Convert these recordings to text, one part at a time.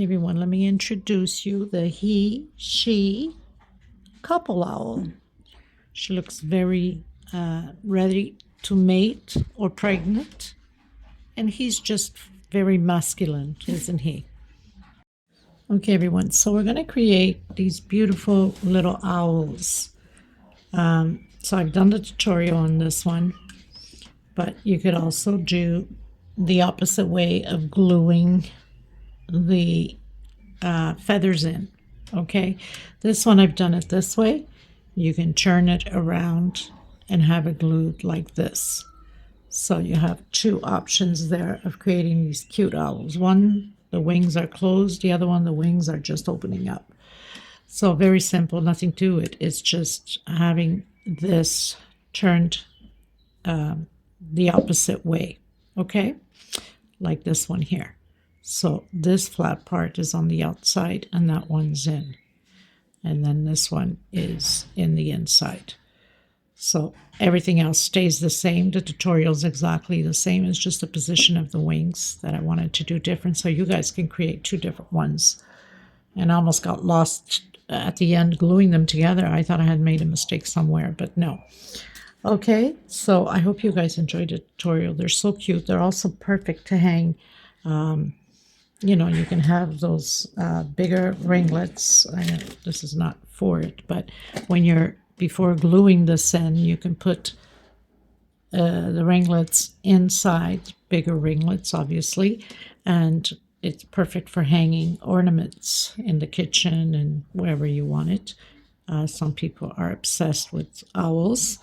everyone, let me introduce you the he-she couple owl. She looks very ready to mate or pregnant, and he's just very masculine, isn't he? Okay, everyone, so we're going to create these beautiful little owls. So I've done the tutorial on this one, but you could also do the opposite way of gluing the feathers in. Okay, this one I've done it this way. You can turn it around and have it glued like this. So you have two options there of creating these cute owls. One, the wings are closed. The other one, the wings are just opening up. So very simple, nothing to it. It's just having this turned the opposite way. Okay, like this one here. So this flat part is on the outside and that one's in. And then this one is in the inside. So everything else stays the same. The tutorial is exactly the same. It's just the position of the wings that I wanted to do different so you guys can create two different ones. And I almost got lost at the end gluing them together. I thought I had made a mistake somewhere, but no. Okay, so I hope you guys enjoyed the tutorial. They're so cute. They're also perfect to hang. You know, you can have those bigger ringlets. I know this is not for it, but when you're before gluing this in, you can put the ringlets inside, bigger ringlets, obviously, and it's perfect for hanging ornaments in the kitchen and wherever you want it. Some people are obsessed with owls.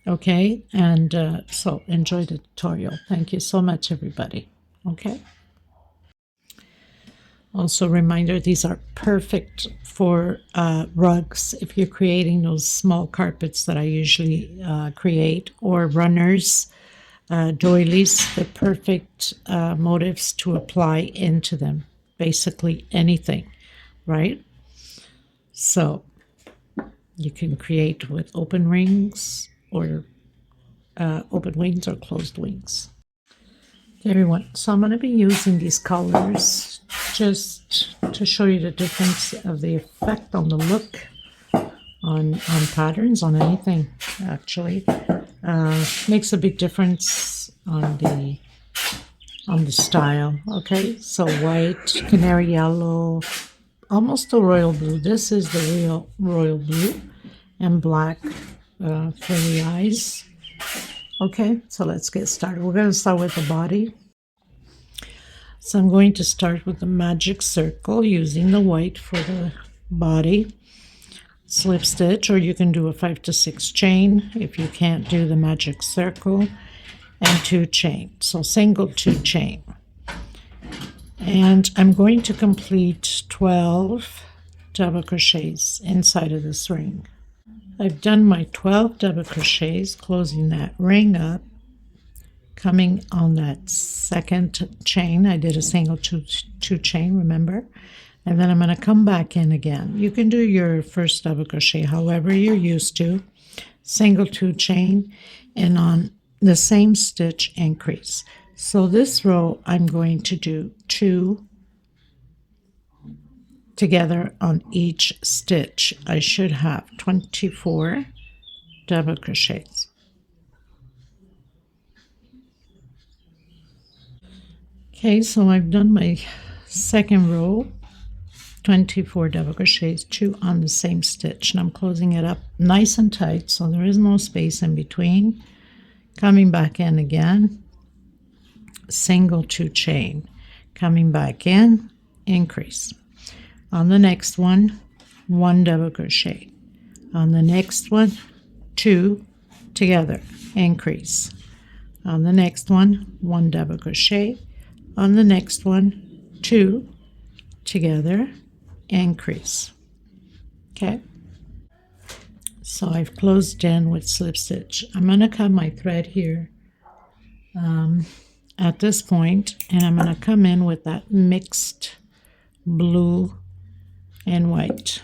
Okay, and so enjoy the tutorial. Thank you so much, everybody. Okay. Also, reminder, these are perfect for rugs if you're creating those small carpets that I usually create, or runners, doilies. They're perfect motifs to apply into them. Basically anything, right? So you can create with open rings or open wings or closed wings. Okay, everyone, so I'm going to be using these colors just to show you the difference of the effect on the look on patterns, on anything actually. Makes a big difference on the style. Okay, so white, canary yellow, almost a royal blue. This is the real royal blue, and black for the eyes. Okay, so let's get started. We're going to start with the body. So I'm going to start with the magic circle using the white for the body. Slip stitch, or you can do a 5 to 6 chain if you can't do the magic circle, and 2 chain. So single 2 chain. And I'm going to complete 12 double crochets inside of this ring. I've done my 12 double crochets, closing that ring up, coming on that second chain. I did a single two chain, remember? And then I'm going to come back in again. You can do your first double crochet however you're used to. Single 2 chain, and on the same stitch increase. So this row I'm going to do 2 together on each stitch. I should have 24 double crochets. Okay, so I've done my second row, 24 double crochets, 2 on the same stitch, and I'm closing it up nice and tight so there is no space in between. Coming back in again, single 2 chain, coming back in, increase. On the next one, 1 double crochet. On the next one, 2 together, increase. On the next one, 1 double crochet. On the next one, 2 together, increase. Okay, so I've closed in with slip stitch. I'm going to cut my thread here at this point, and I'm going to come in with that mixed blue and white.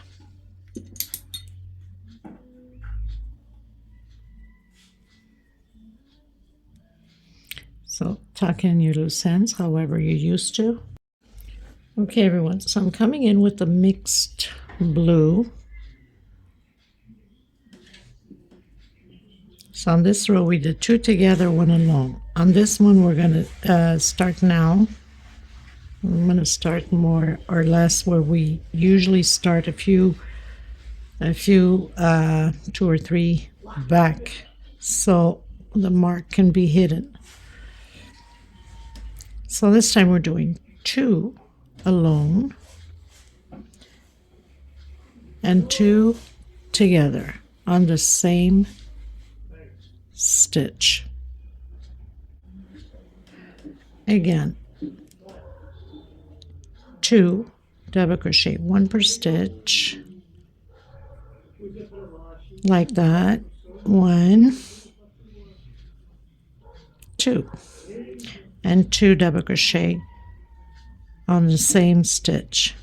So tuck in your loose ends however you're used to. Okay, everyone, so I'm coming in with the mixed blue. So on this row, we did 2 together, 1 alone. On this one, we're going to start now. I'm going to start more or less where we usually start a few 2 or 3 back, so the mark can be hidden. So this time we're doing 2 alone and 2 together on the same stitch. Again, 2 double crochet, 1 per stitch, like that. 1, 2, and 2 double crochet on the same stitch.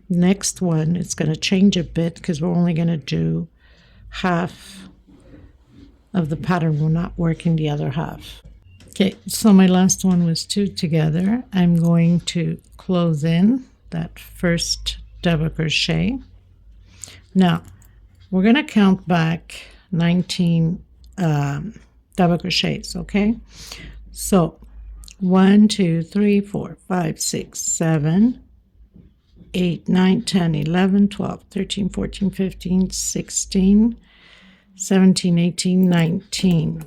Next one, it's going to change a bit because we're only going to do half of the pattern. We're not working the other half. Okay, so my last one was 2 together. I'm going to close in that first double crochet. Now, we're going to count back 19 double crochets, okay? So 1, 2, 3, 4, 5, 6, 7, 8, 9, 10, 11, 12, 13, 14, 15, 16, 17, 18, 19.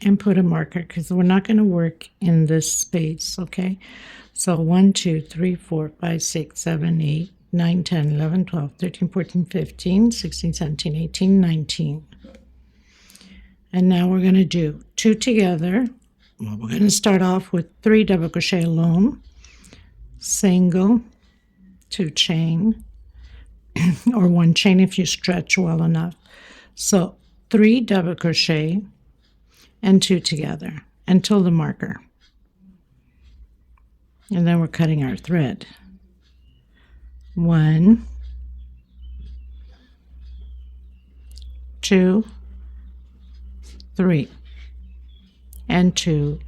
And put a marker because we're not going to work in this space, okay? So 1, 2, 3, 4, 5, 6, 7, 8, 9, 10, 11, 12, 13, 14, 15, 16, 17, 18, 19. And now we're going to do 2 together. Well, we're going to start off with 3 double crochet alone, single, 2 chain, or 1 chain if you stretch well enough. So 3 double crochet and 2 together until the marker. And then we're cutting our thread. 1, 2, 3, and 2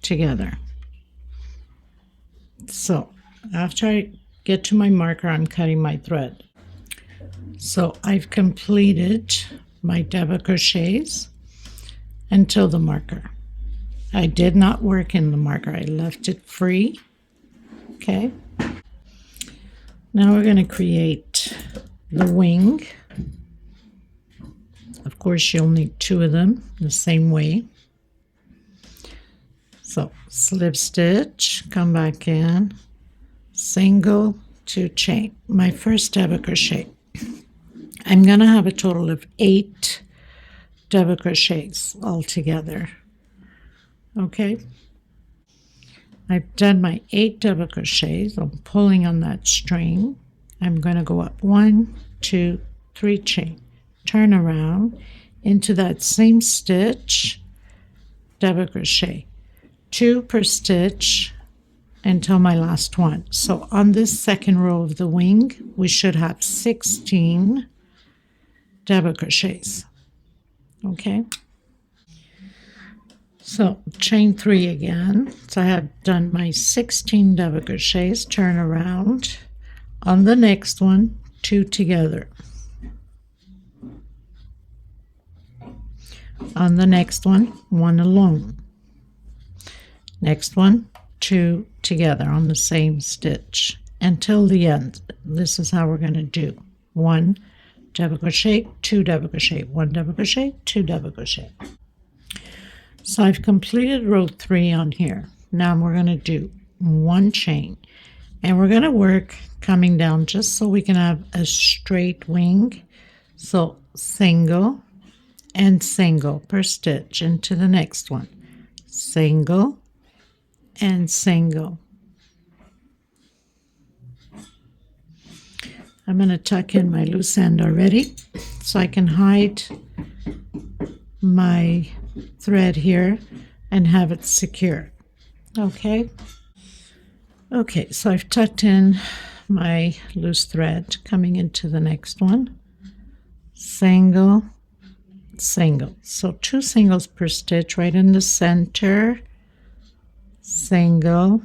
together. So after I get to my marker, I'm cutting my thread. So I've completed my double crochets until the marker. I did not work in the marker. I left it free. Okay. Now we're going to create the wing. Of course, you'll need 2 of them the same way. So slip stitch, come back in, single, 2 chain. My first double crochet. I'm going to have a total of 8 double crochets all together. Okay. I've done my 8 double crochets. I'm pulling on that string. I'm going to go up 1, 2, 3 chain, turn around into that same stitch, double crochet, 2 per stitch until my last one. So on this second row of the wing, we should have 16 double crochets. Okay. So chain 3 again. So I have done my 16 double crochets, turn around. On the next one, 2 together. On the next one, 1 alone. Next one, 2 together on the same stitch until the end. This is how we're going to do. 1 double crochet, 2 double crochet, 1 double crochet, 2 double crochet. So I've completed row 3 on here. Now we're going to do 1 chain, and we're going to work coming down just so we can have a straight wing. So single and single per stitch into the next one, single and single. I'm going to tuck in my loose end already so I can hide my thread here and have it secure. Okay. Okay, so I've tucked in my loose thread coming into the next one, single single. So 2 singles per stitch right in the center, single,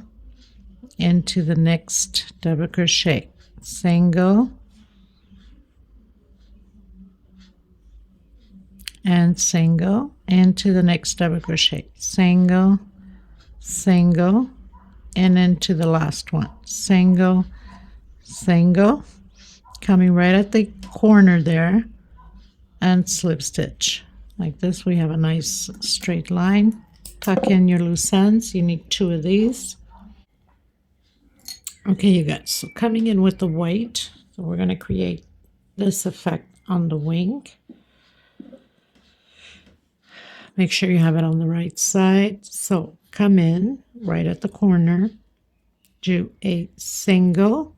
into the next double crochet, single, and single, into the next double crochet, single, single, and into the last one, single, single, coming right at the corner there, and slip stitch. Like this, we have a nice straight line. Tuck in your loose ends. You need 2 of these. Okay, you guys, so coming in with the white, so we're going to create this effect on the wing. Make sure you have it on the right side. So come in right at the corner, do a single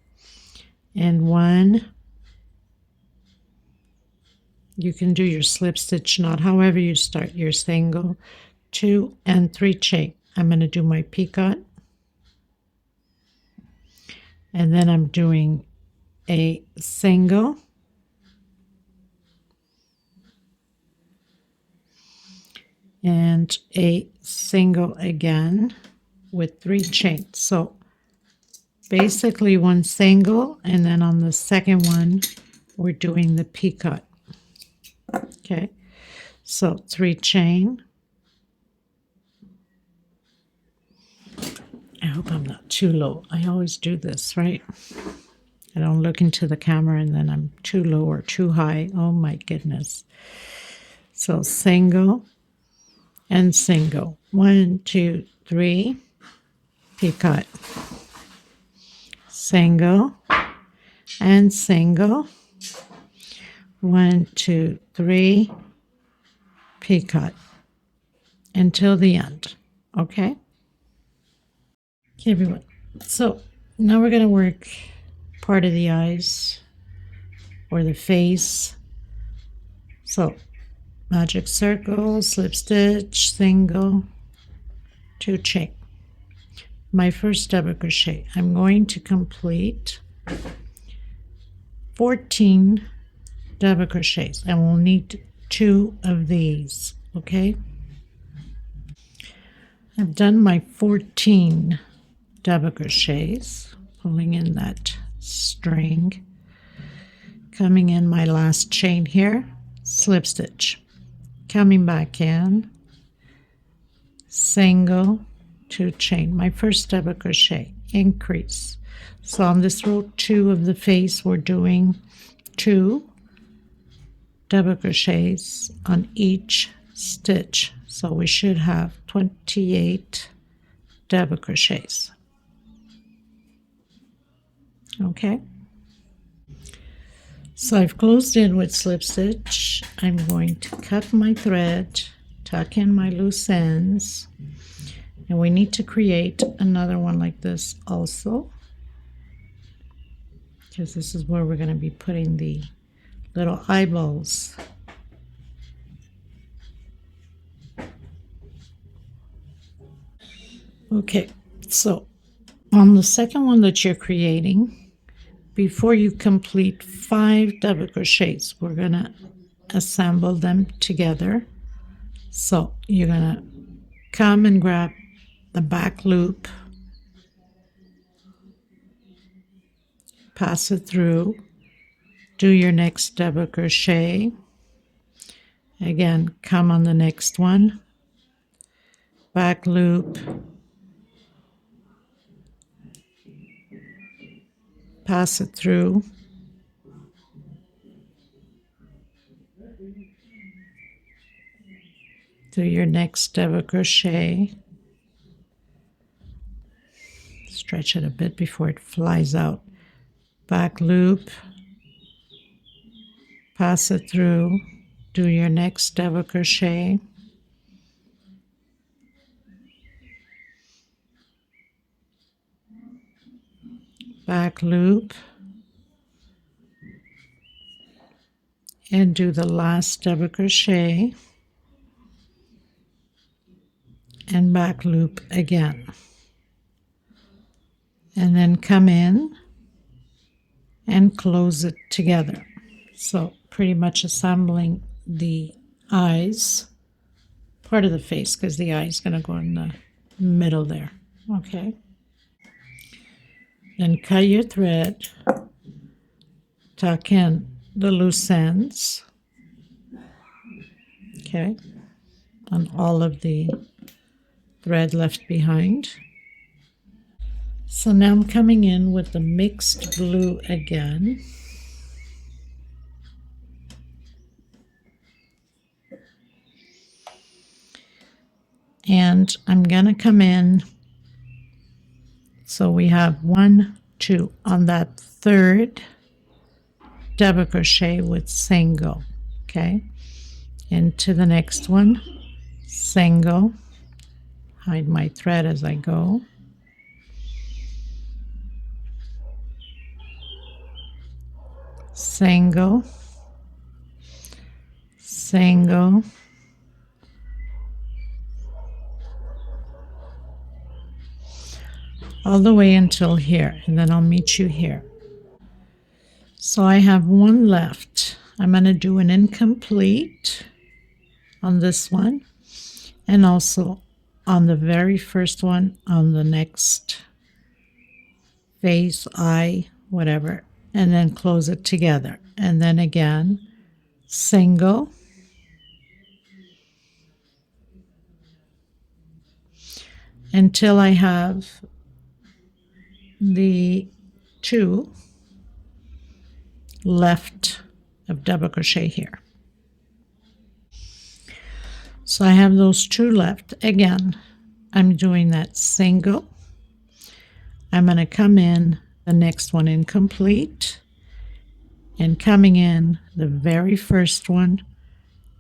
and 1. You can do your slip stitch knot however you start your single, 2 and 3 chain. I'm going to do my picot, and then I'm doing a single, and a single again with 3 chains. So basically 1 single, and then on the second one we're doing the picot. Okay, so 3 chain. I hope I'm not too low. I always do this, right? I don't look into the camera and then I'm too low or too high. Oh my goodness. So single and single. 1, 2, 3, picot. Single and single. 1, 2, 3, picot until the end. Okay? Okay, everyone. So now we're going to work part of the eyes or the face. So magic circle, slip stitch, single, 2 chain. My first double crochet, I'm going to complete 14 double crochets, and we'll need 2 of these. Okay, I've done my 14 double crochets, pulling in that string, coming in my last chain here, slip stitch, coming back in, single, 2 chain, my first double crochet, increase. So on this row 2 of the face, we're doing 2 double crochets on each stitch, so we should have 28 double crochets. Okay, so I've closed in with slip stitch. I'm going to cut my thread, tuck in my loose ends, and we need to create another one like this also, because this is where we're going to be putting the little eyeballs. Okay, so on the second one that you're creating, before you complete 5 double crochets, we're going to assemble them together. So you're going to come and grab the back loop, pass it through, do your next double crochet, again come on the next one, back loop, pass it through, do your next double crochet, stretch it a bit before it flies out, back loop, pass it through, do your next double crochet, back loop, and do the last double crochet and back loop again, and then come in and close it together. So pretty much assembling the eyes, part of the face, because the eye is going to go in the middle there. Okay. Then cut your thread, tuck in the loose ends, okay, on all of the thread left behind. So now I'm coming in with the mixed blue again. And I'm going to come in, so we have 1, 2 on that third double crochet with single, okay, into the next one, single, hide my thread as I go, single, single, all the way until here, and then I'll meet you here. So I have one left. I'm going to do an incomplete on this one, and also on the very first one on the next face, eye, whatever, and then close it together. And then again, single, until I have the 2 left of double crochet here. So I have those 2 left. Again, I'm doing that single. I'm going to come in the next one incomplete, and coming in the very first one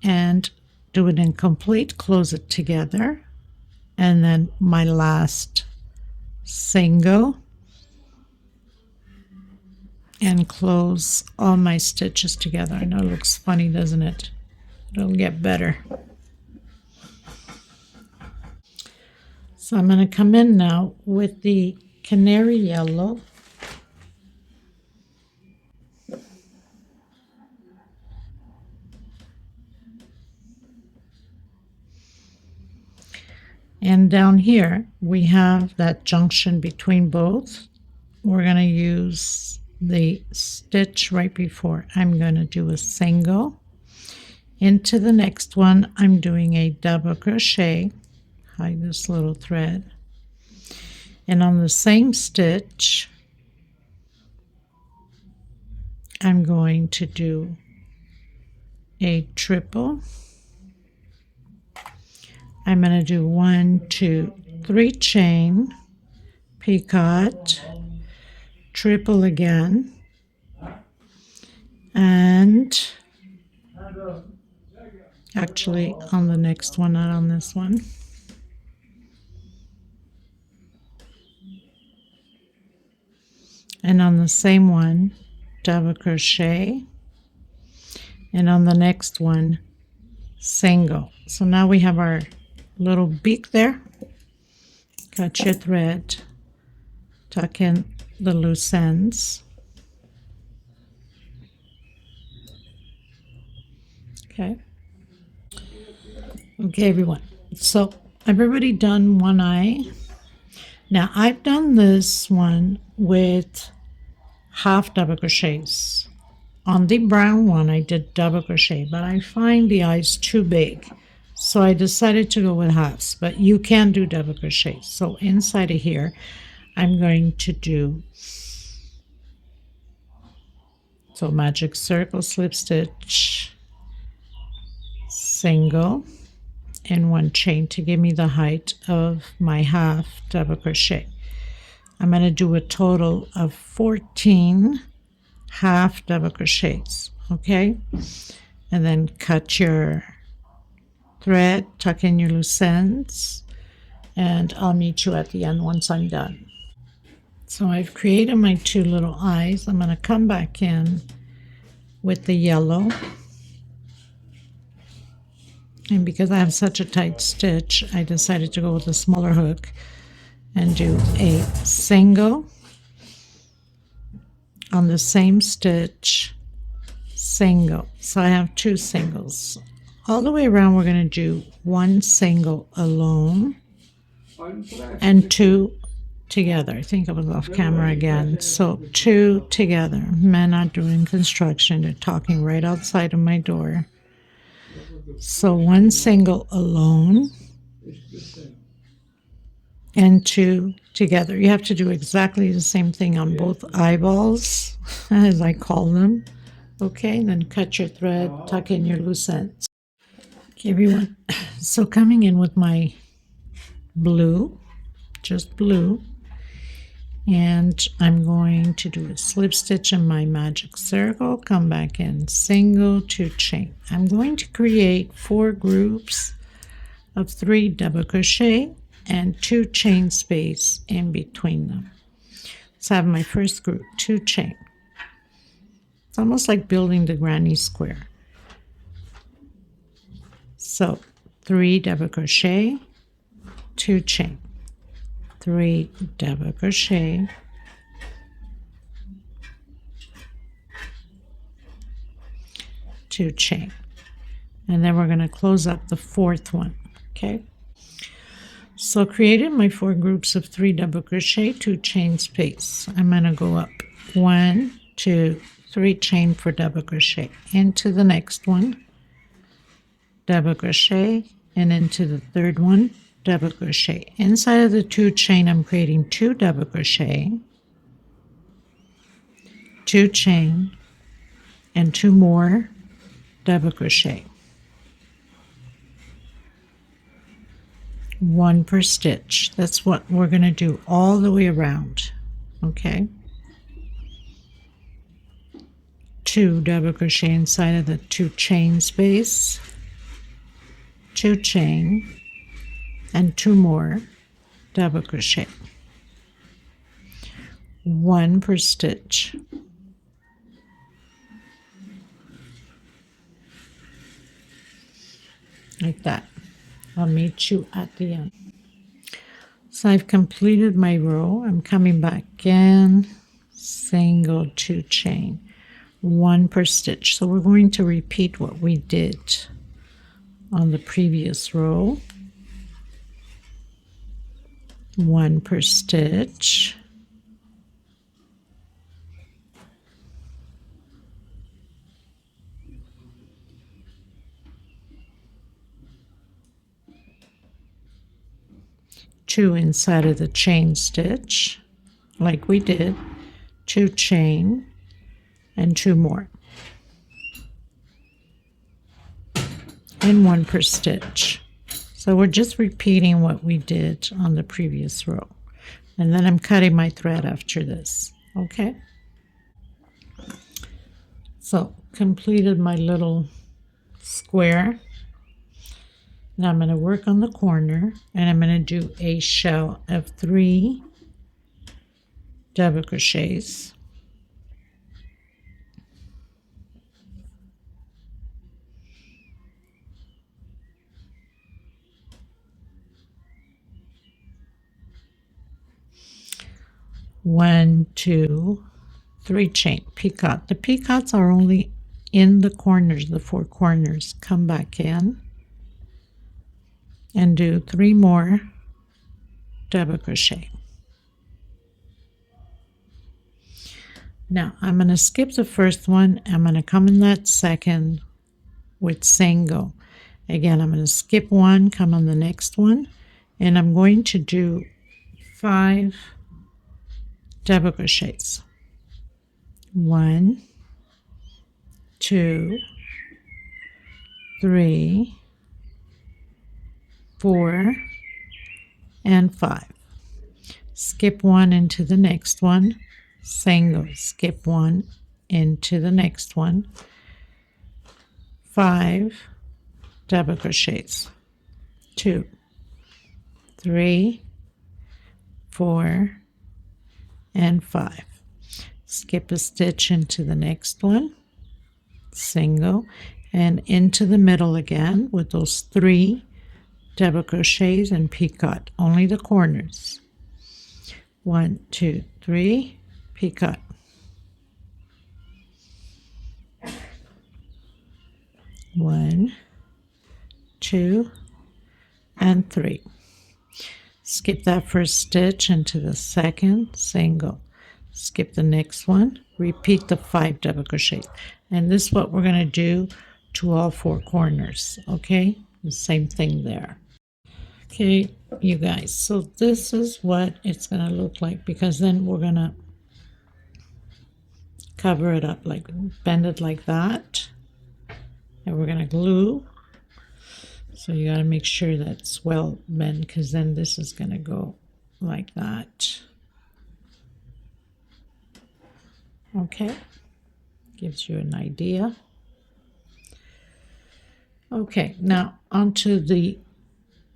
and do it incomplete, close it together, and then my last single, and close all my stitches together. I know it looks funny, doesn't it? It'll get better. So I'm going to come in now with the canary yellow, and down here we have that junction between both. We're going to use the stitch right before. I'm going to do a single. Into the next one, I'm doing a double crochet, hide this little thread, and on the same stitch, I'm going to do a triple. I'm going to do 1, 2, 3 chain, picot, triple again, and actually on the next one, not on this one. And on the same one, double crochet, and on the next one, single. So now we have our little beak there. Cut your thread, tuck in the loose ends. Okay. Okay, everyone. So everybody done one eye? Now I've done this one with half double crochets. On the brown one I did double crochet, but I find the eyes too big, so I decided to go with halves, but you can do double crochet. So inside of here I'm going to do, so magic circle, slip stitch, single, and 1 chain to give me the height of my half double crochet. I'm going to do a total of 14 half double crochets, okay? And then cut your thread, tuck in your loose ends, and I'll meet you at the end once I'm done. So I've created my 2 little eyes. I'm going to come back in with the yellow. And because I have such a tight stitch, I decided to go with a smaller hook and do a single on the same stitch, single. So I have 2 singles all the way around we're going to do one single alone and two together. I think I was off camera again. So two together. Men are doing construction. They're talking right outside of my door. So one single alone and two together. You have to do exactly the same thing on both eyeballs, as I call them. Okay, then cut your thread, tuck in your loose ends. Okay, everyone. So coming in with my blue, just blue, and I'm going to do a slip stitch in my magic circle, come back in, single, two chain. I'm going to create 4 groups of 3 double crochet and 2 chain space in between them. So I have my first group, 2 chain. It's almost like building the granny square. So 3 double crochet, 2 chain, 3 double crochet, 2 chain, and then we're going to close up the 4th one. Okay, so created my 4 groups of 3 double crochet, 2 chain space. I'm going to go up 1, 2, 3 chain for double crochet into the next one, double crochet, and into the 3rd one, double crochet. Inside of the 2 chain, I'm creating 2 double crochet, 2 chain, and 2 more double crochet, 1 per stitch. That's what we're going to do all the way around. Okay, 2 double crochet inside of the 2 chain space, 2 chain, and 2 more double crochet, 1 per stitch. Like that. I'll meet you at the end. So I've completed my row. I'm coming back in, single, 2 chain, 1 per stitch. So we're going to repeat what we did on the previous row. 1 per stitch, two inside of the chain stitch like we did, 2 chain, and 2 more, and 1 per stitch. So we're just repeating what we did on the previous row. And then I'm cutting my thread after this. Okay? So completed my little square. Now I'm going to work on the corner, and I'm going to do a shell of 3 double crochets. One, 2, 3 chain, picot. The picots are only in the corners, the 4 corners. Come back in and do 3 more double crochet. Now I'm going to skip the first one. I'm going to come in that second with single. Again, I'm going to skip one, come on the next one, and I'm going to do 5 double crochets. 1, 2, 3, 4, and 5. Skip one into the next one, single, skip one into the next one, 5 double crochets, 2, 3, 4, and 5. Skip a stitch into the next one, single, and into the middle again with those 3 double crochets and picot, only the corners. 1, 2, 3, picot. 1, 2, and 3. Skip that first stitch into the second single, skip the next one, repeat the 5 double crochets, and this is what we're going to do to all 4 corners. Okay, the same thing there. Okay, you guys, so this is what it's going to look like, because then we're going to cover it up, like bend it like that, and we're going to glue. So you got to make sure that's well bent, because then this is going to go like that. Okay, gives you an idea. Okay, now onto the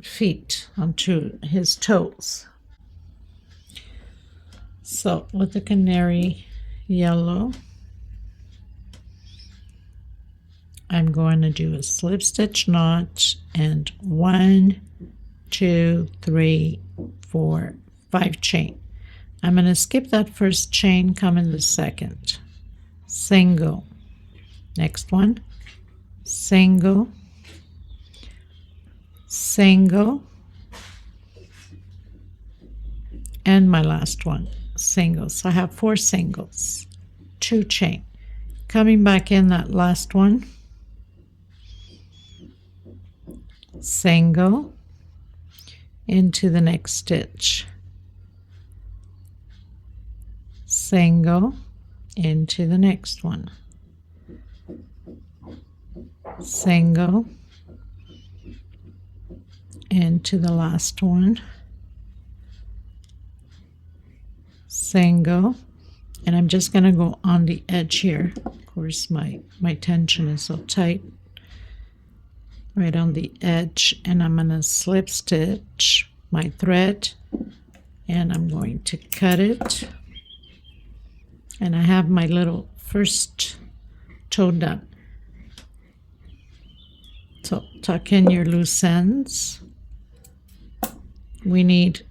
feet, onto his toes. So with the canary yellow, I'm going to do a slip stitch knot and 1, 2, 3, 4, 5 chain. I'm going to skip that first chain, come in the second, single, next one, single, single, and my last one, single. So I have 4 singles, 2 chain, coming back in that last one, single, into the next stitch, single, into the next one, single, into the last one, single, and I'm just going to go on the edge here. Of course, my tension is so tight, right on the edge, and I'm going to slip stitch my thread, and I'm going to cut it, and I have my little first toe done. So tuck in your loose ends. We need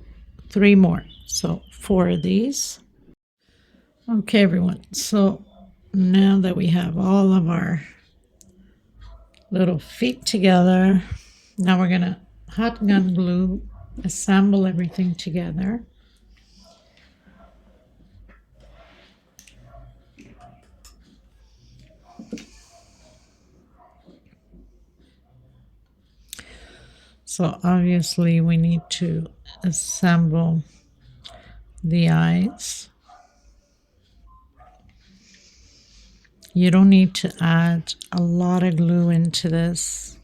3 more, so 4 of these. Okay, everyone, so now that we have all of our little feet together, now we're going to hot gun glue, assemble everything together. So obviously we need to assemble the eyes. You don't need to add a lot of glue into this.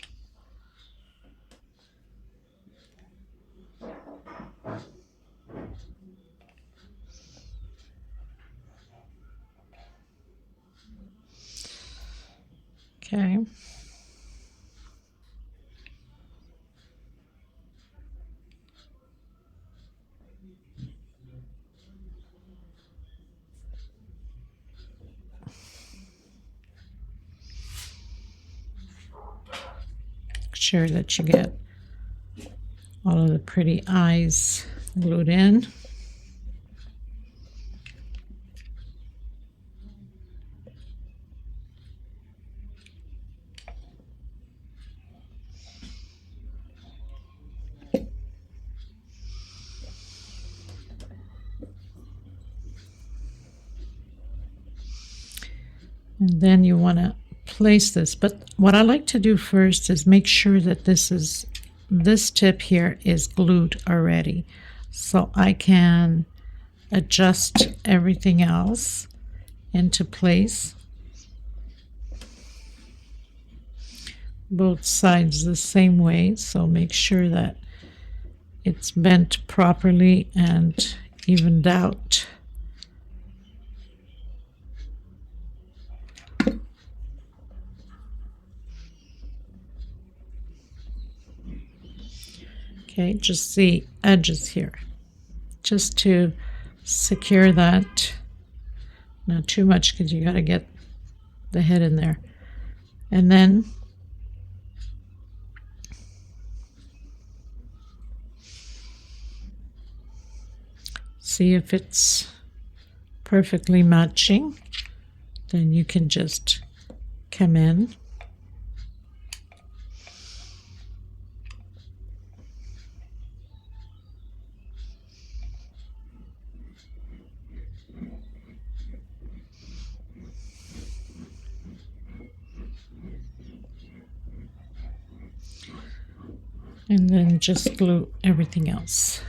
Okay. Sure that you get all of the pretty eyes glued in. And then you want to place this, but what I like to do first is make sure that this tip here is glued already, so I can adjust everything else into place, both sides the same way. So make sure that it's bent properly and evened out. Okay, just the edges here, just to secure that. Not too much, because you got to get the head in there. And then see if it's perfectly matching. Then you can just come in. And then just glue everything else.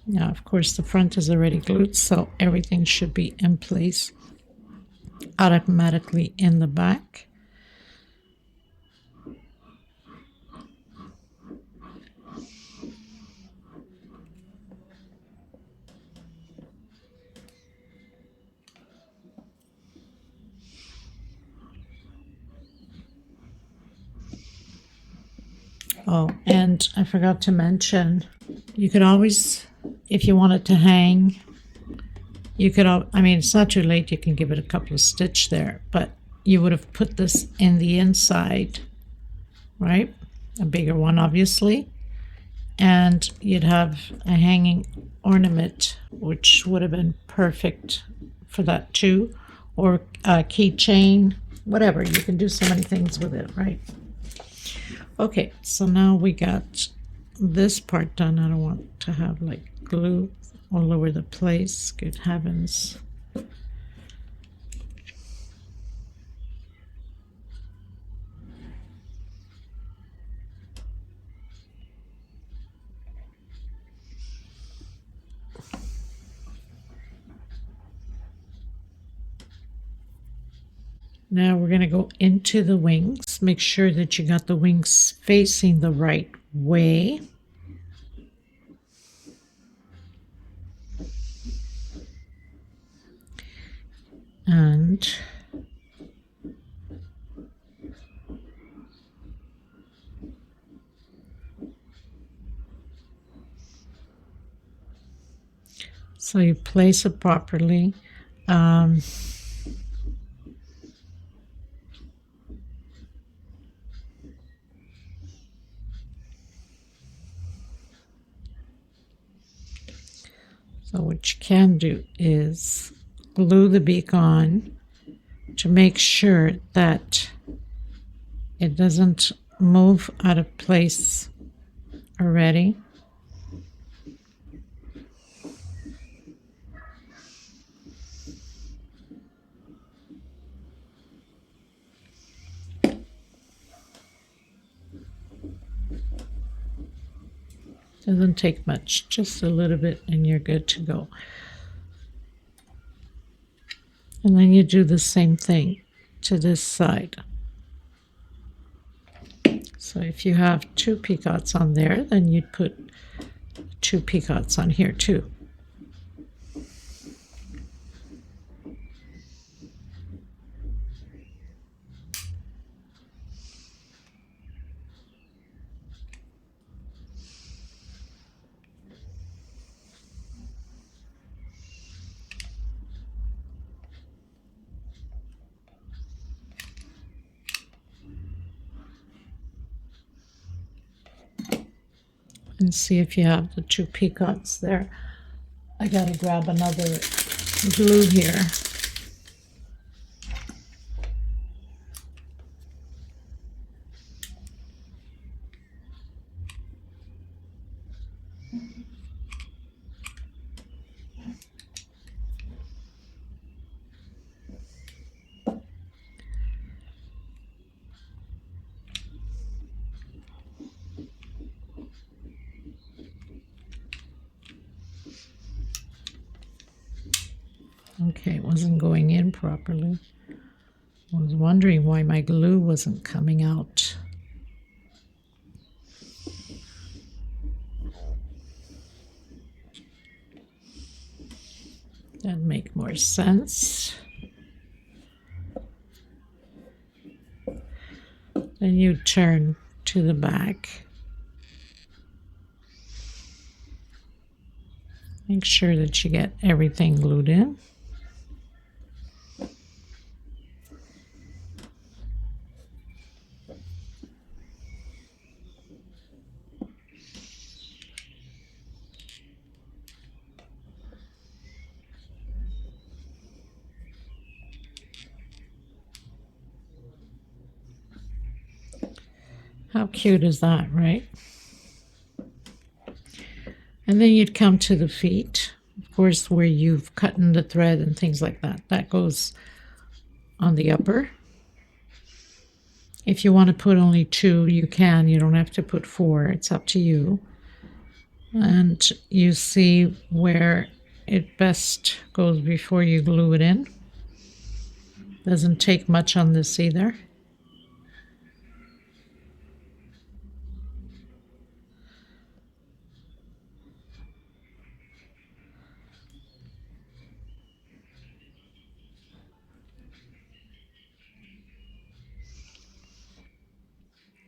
Now, of course, the front is already glued, so everything should be in place automatically in the back. Oh, and I forgot to mention, you could always, if you want it to hang, you could, I mean, it's not too late, you can give it a couple of stitch there, but you would have put this in the inside, right? A bigger one, obviously. And you'd have a hanging ornament, which would have been perfect for that too. Or a keychain, whatever. You can do so many things with it, right? Okay, so now we got this part done. I don't want to have like glue all over the place. Good heavens. Now we're going to go into the wings. Make sure that you got the wings facing the right way. And so you place it properly. So what you can do is glue the beak on to make sure that it doesn't move out of place already. Doesn't take much, just a little bit and you're good to go. And then you do the same thing to this side. So if you have 2 picots on there, then you'd put 2 picots on here too. And see if you have the 2 picots there. I gotta grab another glue here. Okay, it wasn't going in properly. I was wondering why my glue wasn't coming out. That'd make more sense. Then you turn to the back. Make sure that you get everything glued in. How cute is that, right? And then you'd come to the feet. Of course, where you've cut in the thread and things like that. That goes on the upper. If you want to put only 2, you can. You don't have to put 4. It's up to you. And you see where it best goes before you glue it in. Doesn't take much on this either.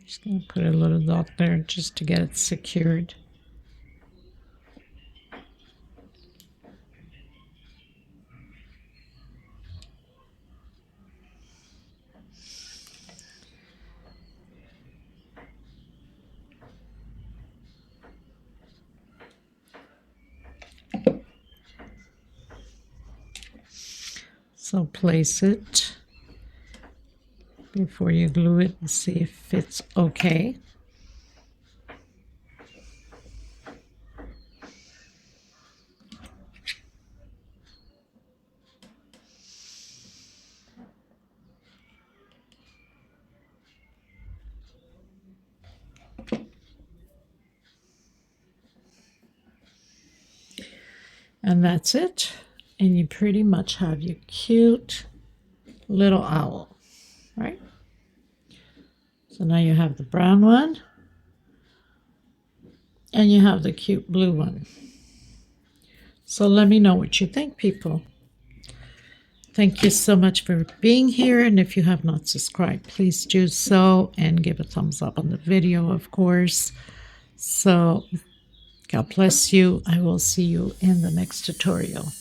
Just going to put a little dot there just to get it secured. So place it before you glue it and see if it's okay. And that's it. And you pretty much have your cute little owl, right? So now you have the brown one and you have the cute blue one. So let me know what you think, people. Thank you so much for being here. And if you have not subscribed, please do so and give a thumbs up on the video, of course. So God bless you. I will see you in the next tutorial.